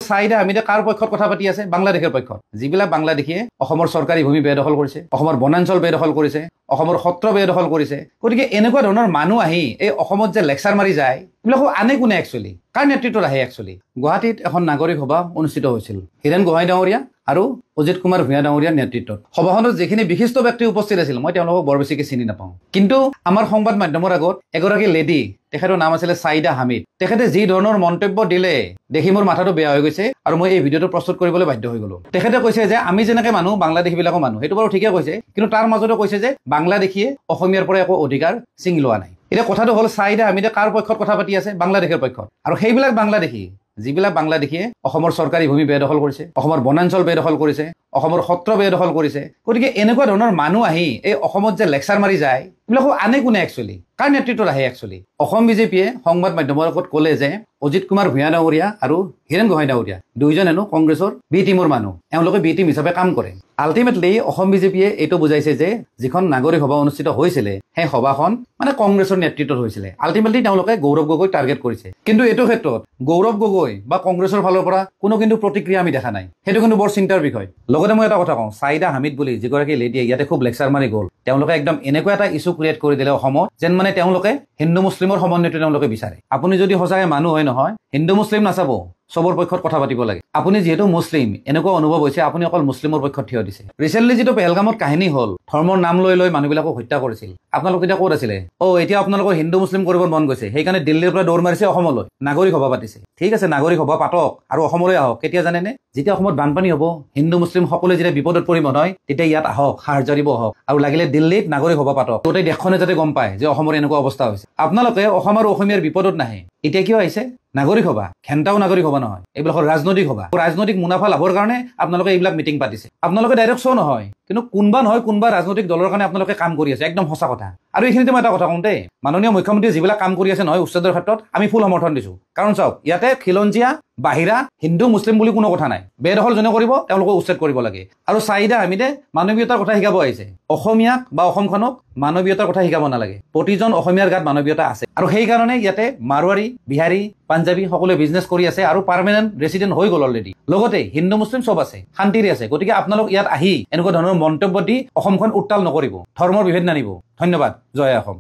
চাইদা হামিদে কাৰ পক্ষত কথা পাতি আছে? বাংলাদেশৰ পক্ষত। যিবিলাক বাংলাদেশীয়ে অসমৰ চৰকাৰী ভূমি বেদখল কৰিছে, অসমৰ বনাঞ্চল বেদখল কৰিছে, অসমৰ সত্ৰ বেদখল কৰিছে। গতিকে এনেকুৱা ধৰণৰ মানুহ আহি এই অসমত যে লেকচাৰ মাৰি যায়, এইবিলাকো আনে কোনে একচুৱেলি? কাৰ নেতৃত্বত আহে একচুৱেলি? গুৱাহাটীত এখন নাগৰিক সভা অনুষ্ঠিত হৈছিল হীৰেন গোহাঁই ডাঙৰীয়া আৰু অজিত কুমাৰ ভূঞা ডাঙৰীয়াৰ নেতৃত্বত। সভাখনত যিখিনি বিশিষ্ট ব্যক্তি উপস্থিত আছিল, মই তেওঁলোকক বৰ বেছিকৈ চিনি নাপাওঁ। কিন্তু আমাৰ সংবাদ মাধ্যমৰ আগত এগৰাকী লেডি, তেখেতৰ নাম আছিলে চাইদা হামিদ, তেখেতে যি ধৰণৰ মন্তব্য দিলে দেখি মোৰ মাথাটো বেয়া হৈ গৈছে আৰু মই এই ভিডিঅ'টো প্ৰস্তুত কৰিবলৈ বাধ্য হৈ গ'লো। তেখেতে কৈছে যে আমি যেনেকৈ মানুহ, বাংলাদেশীবিলাকো মানুহ। সেইটো বাৰু ঠিকে কৈছে, কিন্তু তাৰ মাজতে কৈছে যে বাংলাদেশীয়ে অসমীয়াৰ পৰা একো অধিকাৰ ছিঙি লোৱা নাই। এতিয়া কথাটো হ'ল, চাইদা হামিদে কাৰ পক্ষত কথা পাতি আছে? বাংলাদেশৰ পক্ষত। আৰু সেইবিলাক বাংলাদেশী, যিবিলাক বাংলাদেশীয়ে অসমৰ চৰকাৰী ভূমি বেদখল কৰিছে, অসমৰ বনাঞ্চল বেদখল কৰিছে, অসমৰ সত্ৰ বেদখল কৰিছে। গতিকে এনেকুৱা ধৰণৰ মানুহ আহি এই অসমত যে লেকচাৰ মাৰি যায়, এইবিলাকো আনে কোনে একচুৱেলি? কাৰ নেতৃত্বত আহে একচুৱেলি? অসম বিজেপিয়ে সংবাদ মাধ্যমৰ আগত ক'লে যে অজিত কুমাৰ ভূঞা ডাঙৰীয়া আৰু হীৰেন গোহাঁই ডাঙৰীয়া দুইজন হেনো কংগ্ৰেছৰ বি টিমৰ মানুহ, এওঁলোকে বি টিম হিচাপে কাম কৰে। আল্টিমেটলি অসম বিজেপিয়ে এইটো বুজাইছে যে যিখন নাগৰিক সভা অনুষ্ঠিত হৈছিলে, সেই সভাখন মানে কংগ্ৰেছৰ নেতৃত্বত হৈছিলে। আল্টিমেটলি তেওঁলোকে গৌৰৱ গগৈক টাৰ্গেট কৰিছে। কিন্তু এইটো ক্ষেত্ৰত গৌৰৱ গগৈ বা কংগ্ৰেছৰ ফালৰ পৰা কোনো কিন্তু প্ৰতিক্ৰিয়া আমি দেখা নাই। সেইটো কিন্তু বৰ চিন্তাৰ বিষয়। লগতে মই এটা কথা কওঁ, চাইদা হামিদ বুলি যিগৰাকী লেডিয়ে ইয়াতে খুব লেকচাৰ মাৰি গ'ল, তেওঁলোকে একদম এনেকুৱা এটা ইছ্যু ক্ৰিয়েট কৰি দিলে অসমত, যেন মানে তেওঁলোকে হিন্দু মুছলিমৰ সমন্বয়টো তেওঁলোকে বিচাৰে। আপুনি যদি সঁচাকৈ মানুহ হয় নহয়, হিন্দু মুছলিম নাচাব, চবৰ পক্ষত কথা পাতিব লাগে। আপুনি যিহেতু মুছলিম, এনেকুৱা অনুভৱ হৈছে আপুনি অকল মুছলিমৰ পক্ষত থিয় দিছে। ৰিচেণ্টলি যিটো পেহেলগামত কাহিনী হ'ল, ধৰ্মৰ নাম লৈ লৈ মানুহবিলাকক হত্যা কৰিছিল, আপোনালোক এতিয়া ক'ত আছিলে? এতিয়া আপোনালোকৰ হিন্দু মুছলিম কৰিব মন গৈছে, সেইকাৰণে দিল্লীৰ পৰা দৌৰ মাৰিছে অসমলৈ, নাগৰিক সভা পাতিছে। ঠিক আছে, নাগৰিক সভা পাতক আৰু অসমলৈ আহক। কেতিয়া জানেনে? যেতিয়া অসমত বানপানী হ'ব, হিন্দু মুছলিম সকলোৱে যেতিয়া বিপদত পৰিব নহয়, তেতিয়া ইয়াত আহক, সাহায্য দিব আহক, আৰু লাগিলে দিল্লীত নাগৰিক সভা পাতক। গোটেই দেশখনে যাতে গম পায় যে অসমৰ এনেকুৱা অৱস্থা হৈছে। আপোনালোকে অসম আৰু অসমীয়াৰ বিপদত নাহে, এতিয়া কিয় আহিছে? নাগৰিক সভা, ঘেণ্টাও নাগৰিক সভা নহয়, এইবিলাকৰ ৰাজনৈতিক সভা। ৰাজনৈতিক মুনাফা লাভৰ কাৰণে আপোনালোকে এইবিলাক মিটিং পাতিছে। আপোনালোকে ডাইৰেক্ট শ্ব' নহয়, কিন্তু কোনোবা নহয় কোনোবা ৰাজনৈতিক দলৰ কাৰণে আপোনালোকে কাম কৰি আছে, একদম সঁচা কথা। আৰু এইখিনিতে মই এটা কথা কওঁ দেই, মাননীয় মুখ্যমন্ত্ৰীয়ে যিবিলাক কাম কৰি আছে নহয় উচ্ছেদৰ ক্ষেত্ৰত, আমি ফুল সমৰ্থন দিছোঁ। কাৰণ চাওক, ইয়াতে খিলঞ্জীয়া, বাহিৰা, হিন্দু মুছলিম বুলি কোনো কথা নাই। বেদখল যোনে কৰিব তেওঁলোকক উচ্ছেদ কৰিব লাগে। আৰু চাইদা হামিদে মানৱীয়তাৰ কথা শিকাব আহিছে। অসমীয়াক বা অসমখনক মানৱীয়তাৰ কথা শিকাব নালাগে। প্ৰতিজন অসমীয়াৰ গাত মানৱীয়তা আছে, আৰু সেইকাৰণে ইয়াতে মাৰোৱাৰী, বিহাৰী, পাঞ্জাবী সকলোৱে বিজনেছ কৰি আছে আৰু পাৰ্মানেণ্ট ৰেচিডেণ্ট হৈ গ'ল অলৰেডি। লগতে হিন্দু মুছলিম চব আছে, শান্তিৰে আছে। গতিকে আপোনালোক ইয়াত আহি এনেকুৱা ধৰণৰ মন্তব্য দি অসমখন উত্তাল নকৰিব, ধৰ্মৰ বিভেদ নানিব। ধন্যবাদ। জয় অসম।